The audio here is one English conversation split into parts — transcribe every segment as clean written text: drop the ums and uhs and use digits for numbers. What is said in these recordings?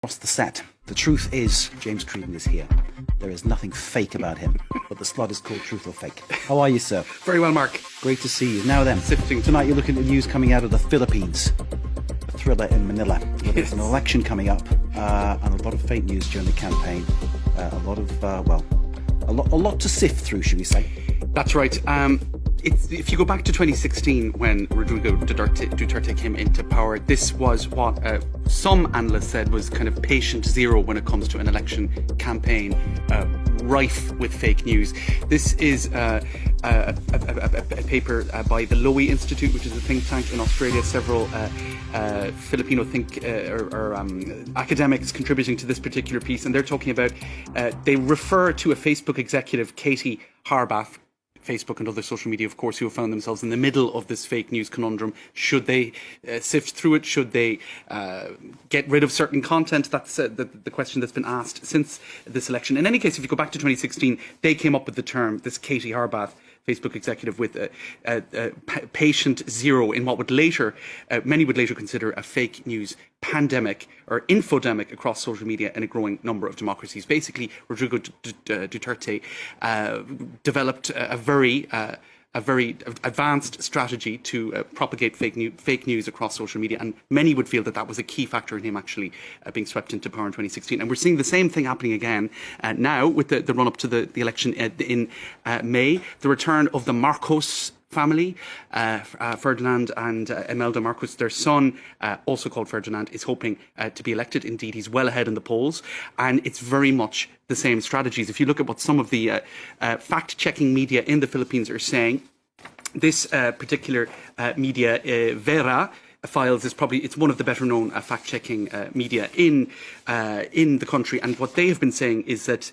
Across the set, the truth is James Creedon is here. There is nothing fake about him, but the slot is called Truth or Fake. How are you, sir? Very well, Mark. Great to see you. Now then, Sifting. tonight you're looking at the news coming out of the Philippines. A thriller in Manila, where there's an election coming up, and a lot of fake news during the campaign. A lot to sift through, should we say? That's right. If you go back to 2016, when Rodrigo Duterte came into power, this was what some analysts said was kind of patient zero when it comes to an election campaign, rife with fake news. This is a paper by the Lowy Institute, which is a think tank in Australia. Several Filipino academics contributing to this particular piece, and they're talking about, they refer to a Facebook executive, Katie Harbath, Facebook and other social media, of course, who have found themselves in the middle of this fake news conundrum. Should they sift through it? Should they get rid of certain content? That's the question that's been asked since this election. In any case, if you go back to 2016, they came up with the term, this Katie Harbath, Facebook executive, with patient zero in what would later, many would later consider a fake news pandemic or infodemic across social media in a growing number of democracies. Basically, Rodrigo Duterte developed a very advanced strategy to propagate fake news across social media, and many would feel that that was a key factor in him actually being swept into power in 2016. And we're seeing the same thing happening again now with the run-up to the election in May. The return of the Marcos family, Ferdinand and Imelda Marcos, their son, also called Ferdinand, is hoping to be elected. Indeed, he's well ahead in the polls, and it's very much the same strategies. If you look at what some of the fact-checking media in the Philippines are saying, this particular media, Vera Files, it's one of the better known fact-checking media in the country, and what they have been saying is that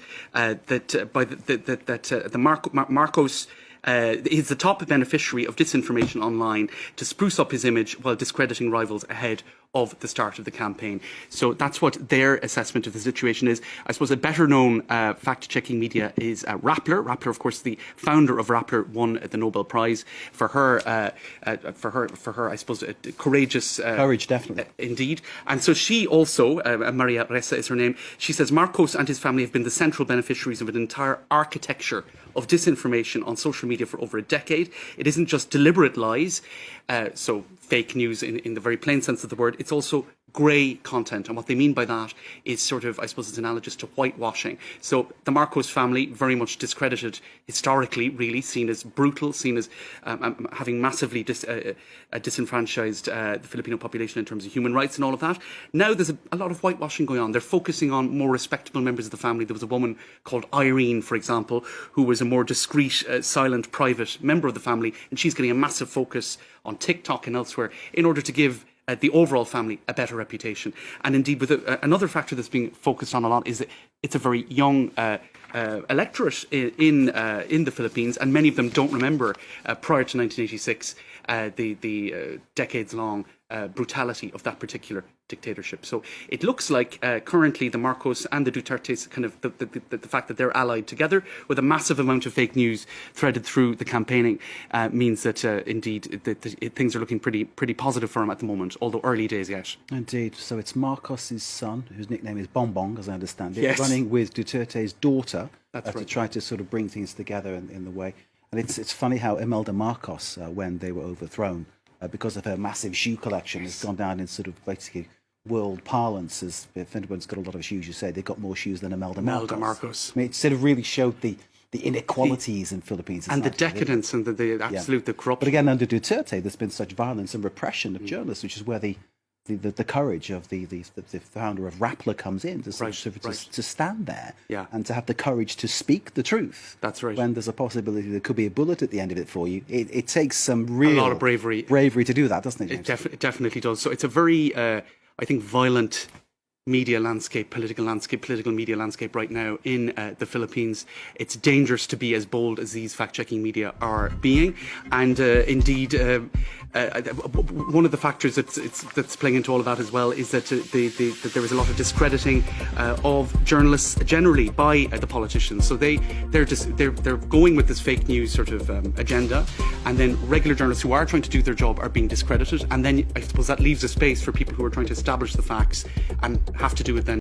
Marcos is the top beneficiary of disinformation online to spruce up his image while discrediting rivals ahead of the start of the campaign. So that's what their assessment of the situation is. I suppose a better known fact-checking media is Rappler. Rappler, of course, the founder of Rappler, won the Nobel Prize for her, I suppose, courageous... Courage, definitely. Indeed. And so she also, Maria Ressa is her name, she says Marcos and his family have been the central beneficiaries of an entire architecture of disinformation on social media for over a decade. It isn't just deliberate lies, so fake news in the very plain sense of the word. It's also grey content, and what they mean by that is sort of, I suppose, it's analogous to whitewashing. So the Marcos family, very much discredited historically, really, seen as brutal, seen as having massively disenfranchised the Filipino population in terms of human rights and all of that. Now there's a lot of whitewashing going on. They're focusing on more respectable members of the family. There was a woman called Irene, for example, who was a more discreet, silent, private member of the family, and she's getting a massive focus on TikTok and elsewhere in order to give the overall family a better reputation. And indeed, with another factor that's being focused on a lot is that it's a very young electorate in the Philippines, and many of them don't remember prior to 1986 the decades-long brutality of that particular dictatorship. So it looks like currently the Marcos and the Dutertes, kind of the fact that they're allied together with a massive amount of fake news threaded through the campaigning means that indeed things are looking pretty positive for him at the moment, although early days yet. Indeed. So it's Marcos's son, whose nickname is Bongbong, as I understand it, yes, running with Duterte's daughter right, to try to sort of bring things together in the way. And it's funny how Imelda Marcos, when they were overthrown, because of her massive shoe collection, has gone down in sort of basically world parlance, as if anyone's got a lot of shoes, you say they've got more shoes than Imelda Marcos. I mean, it sort of really showed the inequalities in Philippines and the decadence and the absolute the corruption. But again, under Duterte, there's been such violence and repression of journalists, which is where the courage of the founder of Rappler comes in to to stand there and to have the courage to speak the truth. That's right. When there's a possibility there could be a bullet at the end of it for you, it takes some real a lot of bravery to do that, doesn't it, James? It definitely does. So it's a very I think violent media landscape, political media landscape right now in the Philippines. It's dangerous to be as bold as these fact-checking media are being, and indeed one of the factors that's playing into all of that as well is that that there is a lot of discrediting of journalists generally by the politicians. So they're going with this fake news sort of agenda, and then regular journalists who are trying to do their job are being discredited, and then I suppose that leaves a space for people who are trying to establish the facts and have to do it then